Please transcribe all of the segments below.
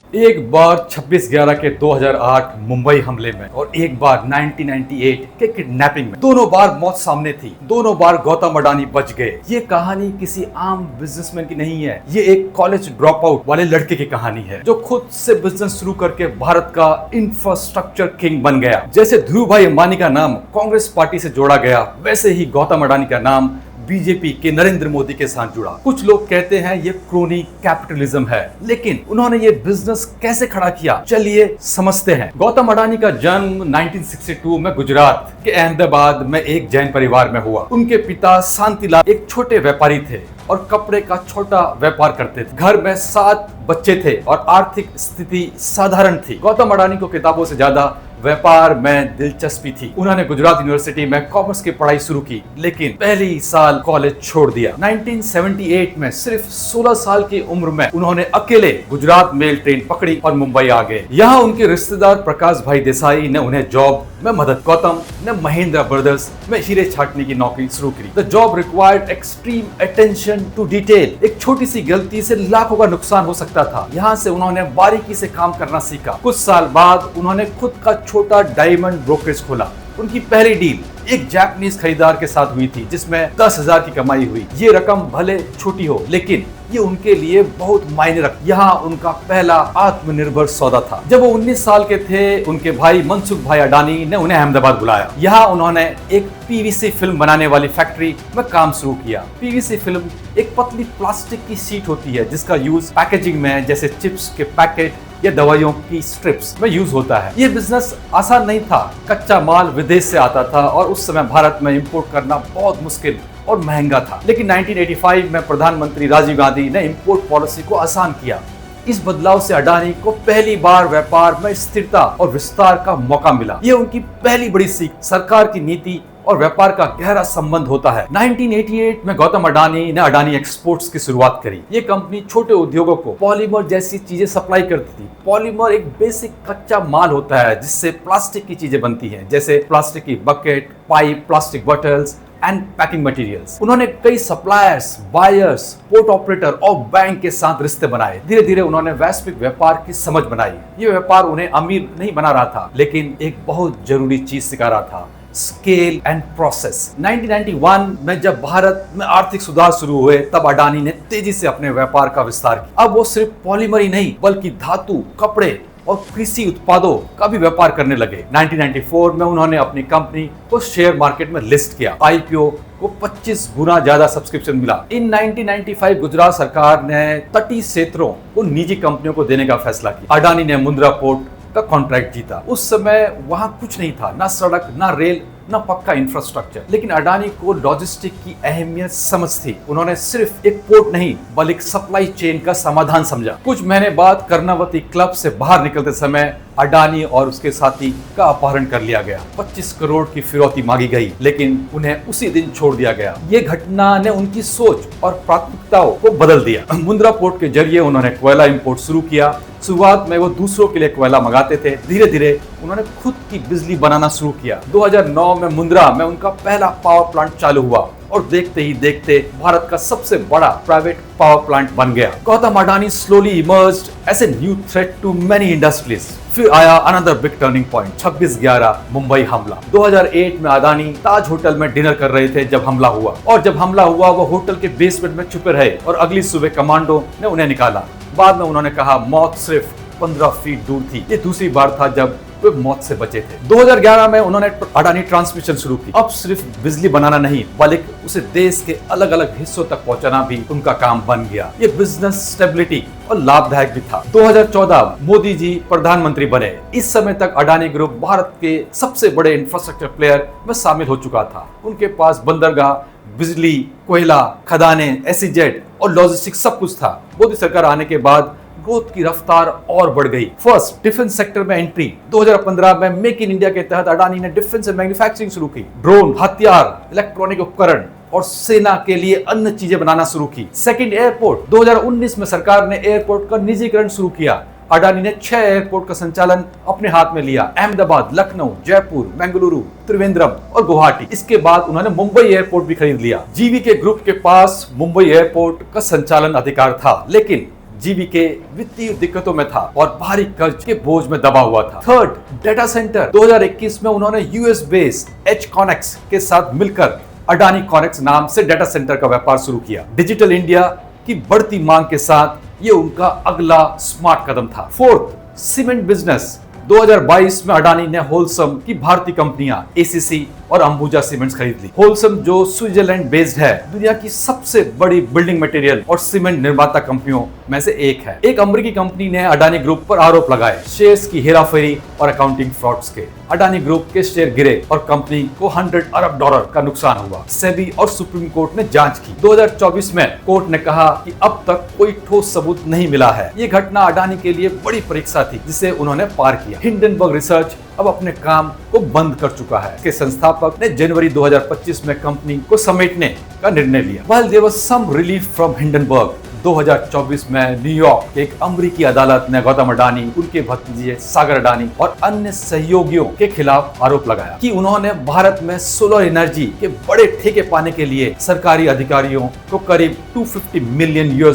एक बार 26/11 के 2008 मुंबई हमले में और एक बार 1998 के किडनैपिंग में दोनों बार मौत सामने थी। दोनों बार गौतम अडानी बच गए। ये कहानी किसी आम बिजनेसमैन की नहीं है। ये एक कॉलेज ड्रॉप आउट वाले लड़के की कहानी है जो खुद से बिजनेस शुरू करके भारत का इंफ्रास्ट्रक्चर किंग बन गया। जैसे ध्रुव भाई अंबानी का नाम कांग्रेस पार्टी से जोड़ा गया, वैसे ही गौतम अडानी का नाम बीजेपी के नरेंद्र मोदी के साथ जुड़ा। कुछ लोग कहते हैं ये क्रोनी कैपिटलिज्म है, लेकिन उन्होंने ये बिजनेस कैसे खड़ा किया, चलिए समझते हैं। गौतम अडानी का जन्म 1962 में गुजरात के अहमदाबाद में एक जैन परिवार में हुआ। उनके पिता शांतिलाल एक छोटे व्यापारी थे और कपड़े का छोटा व्यापार करते थे। घर में 7 बच्चे थे और आर्थिक स्थिति साधारण थी। गौतम अडानी को किताबों से ज्यादा व्यापार में दिलचस्पी थी। उन्होंने गुजरात यूनिवर्सिटी में कॉमर्स की पढ़ाई शुरू की, लेकिन पहले ही साल कॉलेज छोड़ दिया। 1978 में सिर्फ 16 साल की उम्र में उन्होंने अकेले गुजरात मेल ट्रेन पकड़ी और मुंबई आ गए। यहाँ उनके रिश्तेदार प्रकाश भाई देसाई ने उन्हें जॉब में मदद। गौतम ने महिंद्रा ब्रदर्स में हीरे छाटने की नौकरी शुरू की। The job required extreme attention to detail. एक छोटी सी गलती से लाखों का नुकसान हो सकता था। यहाँ से उन्होंने बारीकी से काम करना सीखा। कुछ साल बाद उन्होंने खुद का छोटा डायमंड ब्रोकरेज खोला। उनकी पहली डील एक जापानीज खरीदार के साथ हुई थी, जिसमें 10,000 की कमाई हुई। ये रकम भले छोटी हो, लेकिन ये उनके लिए बहुत मायने रखती। यहाँ उनका पहला आत्मनिर्भर सौदा था। जब वो 19 साल के थे, उनके भाई मनसुख भाई अडानी ने उन्हें अहमदाबाद बुलाया। यहाँ उन्होंने एक पीवीसी फिल्म बनाने वाली फैक्ट्री में काम शुरू किया। पीवीसी फिल्म एक पतली प्लास्टिक की शीट होती है जिसका यूज पैकेजिंग में, जैसे चिप्स के पैकेट या दवाइयों की स्ट्रिप्स में यूज होता है। ये बिजनेस आसान नहीं था। कच्चा माल विदेश से आता था और उस समय भारत में इंपोर्ट करना बहुत मुश्किल और महंगा था। लेकिन 1985 में प्रधानमंत्री राजीव गांधी ने इंपोर्ट पॉलिसी को आसान किया। इस बदलाव से अडानी को पहली बार व्यापार में स्थिरता और विस्तार का मौका मिला। ये उनकी पहली बड़ी सीख सरकार की नीति और व्यापार का गहरा संबंध होता है। 1988 में गौतम अडानी ने अडानी एक्सपोर्ट्स की शुरुआत करी। ये कंपनी छोटे उद्योगों को पॉलीमर जैसी चीजें सप्लाई करती थी। पॉलीमर एक बेसिक कच्चा माल होता है जिससे प्लास्टिक की चीजें बनती हैं, जैसे प्लास्टिक की bucket, pipe, plastic bottles and packing materials. उन्होंने कई सप्लायर्स, बायर्स, पोर्ट ऑपरेटर और बैंक के साथ रिश्ते बनाए। धीरे धीरे उन्होंने वैश्विक व्यापार की समझ बनाई। ये व्यापार उन्हें अमीर नहीं बना रहा था, लेकिन एक बहुत जरूरी चीज सिखा रहा था, स्केल एंड प्रोसेस। 1991 में जब भारत में आर्थिक सुधार शुरू हुए, तब अडानी ने तेजी से अपने व्यापार का विस्तार किया। अब वो सिर्फ पॉलीमर ही नहीं, बल्कि धातु, कपड़े और कृषि उत्पादों का भी व्यापार करने लगे। 1994 में उन्होंने अपनी कंपनी को शेयर मार्केट में लिस्ट किया। आईपीओ को 25 गुना ज्यादा सब्सक्रिप्शन मिला। इन 1995 गुजरात सरकार ने तटीय क्षेत्रों को निजी कंपनियों को देने का फैसला किया। अडानी ने मुंद्रा पोर्ट का कॉन्ट्रैक्ट जीता। उस समय वहां कुछ नहीं था, ना सड़क, ना रेल, ना पक्का इंफ्रास्ट्रक्चर, लेकिन अडानी को लॉजिस्टिक की अहमियत समझ थी। उन्होंने सिर्फ एक पोर्ट नहीं, बल्कि सप्लाई चेन का समाधान समझा। कुछ महीने बाद कर्णावती क्लब से बाहर निकलते समय अडानी और उसके साथी का अपहरण कर लिया गया। 25 करोड़ की फिरौती मांगी गई, लेकिन उन्हें उसी दिन छोड़ दिया गया। ये घटना ने उनकी सोच और प्राथमिकताओं को बदल दिया। मुंद्रा पोर्ट के जरिए उन्होंने कोयला इंपोर्ट शुरू किया। शुरुआत में वो दूसरों के लिए कोयला मंगाते थे। धीरे धीरे उन्होंने खुद की बिजली बनाना शुरू किया। 2009 में मुंद्रा में उनका पहला पावर प्लांट चालू हुआ और देखते ही देखते भारत का सबसे बड़ा प्राइवेट पावर प्लांट बन गया। Gautam Adani slowly emerged as a new threat to many industries. फिर आया another big turning point, 26/11 Mumbai हमला। 2008 में अडानी ताज होटल में डिनर कर रहे थे जब हमला हुआ, और जब हमला हुआ वो होटल के बेसमेंट में छुपे रहे और अगली सुबह कमांडो ने उन्हें निकाला। बाद में उन्होंने कहा मौत सिर्फ 15 फीट दूर थी। ये दूसरी बार था जब वे मौत से बचे थे। 2011 में उन्होंने अडानी ट्रांसमिशन शुरू की। अब सिर्फ बिजली बनाना नहीं, बल्कि उसे देश के अलग अलग हिस्सों तक पहुंचाना भी उनका काम बन गया। ये बिजनेस स्टेबिलिटी और लाभदायक भी था। 2014 मोदी जी प्रधानमंत्री बने। इस समय तक अडानी ग्रुप भारत के सबसे बड़े इंफ्रास्ट्रक्चर प्लेयर में शामिल हो चुका था। उनके पास बंदरगाह, बिजली, कोयला, खदानें, एसईजेड और लॉजिस्टिक्स सब कुछ था। मोदी सरकार आने के बाद ग्रोथ की रफ्तार और बढ़ गई। फर्स्ट, डिफेंस सेक्टर में एंट्री। 2015 में मेक इन इंडिया के तहत अडानी ने डिफेंस मैन्युफैक्चरिंग शुरू की। ड्रोन, हथियार, इलेक्ट्रॉनिक उपकरण और सेना के लिए अन्य चीजें बनाना शुरू की। Second, airport. 2019 में सरकार ने एयरपोर्ट का निजीकरण शुरू किया। अडानी ने 6 एयरपोर्ट का संचालन अपने हाथ में लिया, अहमदाबाद, लखनऊ, जयपुर, बेंगलुरु, त्रिवेंद्रम और गुवाहाटी। इसके बाद उन्होंने मुंबई एयरपोर्ट भी खरीद लिया। जीवी के ग्रुप के पास मुंबई एयरपोर्ट का संचालन अधिकार था, लेकिन जीवीके वित्तीय दिक्कतों में था और भारी कर्ज के बोझ में दबा हुआ था। Third, data centre. 2021 में उन्होंने यूएस बेस्ड एचकॉनेक्स के साथ मिलकर अडानी कॉनेक्स नाम से डेटा सेंटर का व्यापार शुरू किया। डिजिटल इंडिया की बढ़ती मांग के साथ ये उनका अगला स्मार्ट कदम था। Fourth, cement business. 2022 में अडानी ने होलसम की भारतीय कंपनियां एसीसी और अंबुजा सीमेंट्स खरीद ली। होलसम जो स्विट्जरलैंड बेस्ड है, दुनिया की सबसे बड़ी बिल्डिंग मटेरियल और सीमेंट निर्माता कंपनियों में से एक है। एक अमेरिकी कंपनी ने अडानी ग्रुप पर आरोप लगाए शेयर्स की हेराफेरी और अकाउंटिंग फ्रॉड्स के। अडानी ग्रुप के शेयर गिरे और कंपनी को $100 अरब का नुकसान हुआ। सेबी और सुप्रीम कोर्ट ने जांच की। 2024 में कोर्ट ने कहा कि अब तक कोई ठोस सबूत नहीं मिला है। ये घटना अडानी के लिए बड़ी परीक्षा थी जिसे उन्होंने पार किया। हिंडनबर्ग रिसर्च अब अपने काम को बंद कर चुका है। इसके संस्थापक ने जनवरी 2025 में कंपनी को समेटने का निर्णय लिया। While there was some relief from Hindenburg, 2024 में न्यूयॉर्क के एक अमेरिकी अदालत ने गौतम अडानी, उनके भतीजे सागर अडानी और अन्य सहयोगियों के खिलाफ आरोप लगाया कि उन्होंने भारत में सोलर एनर्जी के बड़े ठेके पाने के लिए सरकारी अधिकारियों को करीब $250 मिलियन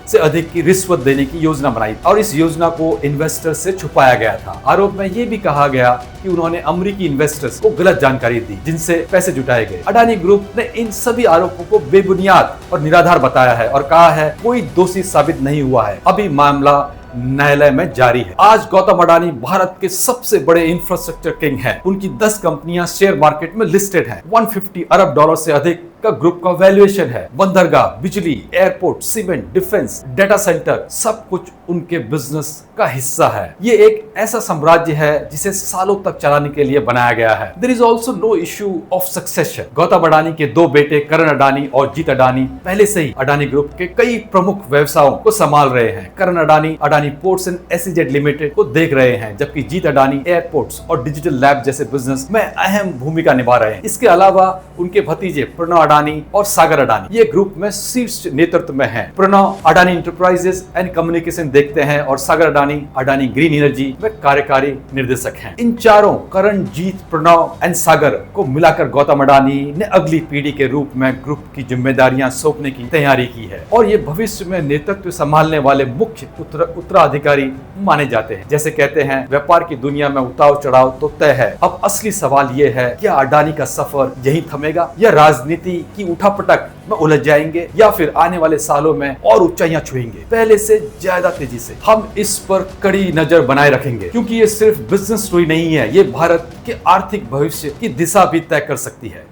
से अधिक की रिश्वत देने की योजना बनाई और इस योजना को इन्वेस्टर से छुपाया गया था। आरोप में यह भी कहा गया कि उन्होंने अमेरिकी इन्वेस्टर्स को गलत जानकारी दी जिनसे पैसे जुटाए गए। अडानी ग्रुप ने इन सभी आरोपों को बेबुनियाद और निराधार बताया है और कहा है कोई दोषी साबित नहीं हुआ है। अभी मामला न्यायालय में जारी है। आज गौतम अडानी भारत के सबसे बड़े इंफ्रास्ट्रक्चर किंग हैं। उनकी 10 कंपनियां शेयर मार्केट में लिस्टेड हैं। $150 अरब से अधिक का ग्रुप का वैल्यूएशन है। बंदरगाह, बिजली, airport, cement, defence, data centre सब कुछ उनके बिजनेस का हिस्सा है। ये एक ऐसा साम्राज्य है जिसे सालों तक चलाने के लिए बनाया गया है। There is also no issue of succession. Gautam Adani के 2 बेटे करण अडानी और जीत अडानी पहले से ही अडानी ग्रुप के कई प्रमुख व्यवसायों को संभाल रहे हैं। Karan Adani Adani ports and SEZ limited को देख रहे हैं, जबकि जीत अडानी एयरपोर्ट्स और डिजिटल लैब जैसे बिजनेस में अहम भूमिका निभा रहे हैं। इसके अलावा उनके भतीजे प्रणव अडानी और सागर अडानी ये ग्रुप में शीर्ष नेतृत्व में हैं। Pranav Adani Enterprises and communication देखते हैं और सागर अडानी अडानी ग्रीन एनर्जी में कार्यकारी निर्देशक हैं। इन चारों करण, जीत, प्रणव एंड सागर को मिलाकर गौतम अडानी ने अगली पीढ़ी के रूप में ग्रुप की जिम्मेदारियां सौंपने की तैयारी की है और ये भविष्य में नेतृत्व संभालने वाले मुख्य उत्तराधिकारी माने जाते हैं। जैसे कहते हैं व्यापार की दुनिया में उतार चढ़ाव तो तय है। अब असली सवाल ये है क्या अडानी का सफर यहीं थमेगा या राजनीति की उठापटक में उलझ जाएंगे या फिर आने वाले सालों में और ऊंचाइयां छुएंगे पहले से ज्यादा तेजी से। हम इस पर कड़ी नजर बनाए रखेंगे क्योंकि ये सिर्फ बिजनेस स्टोरी नहीं है, ये भारत के आर्थिक भविष्य की दिशा भी तय कर सकती है।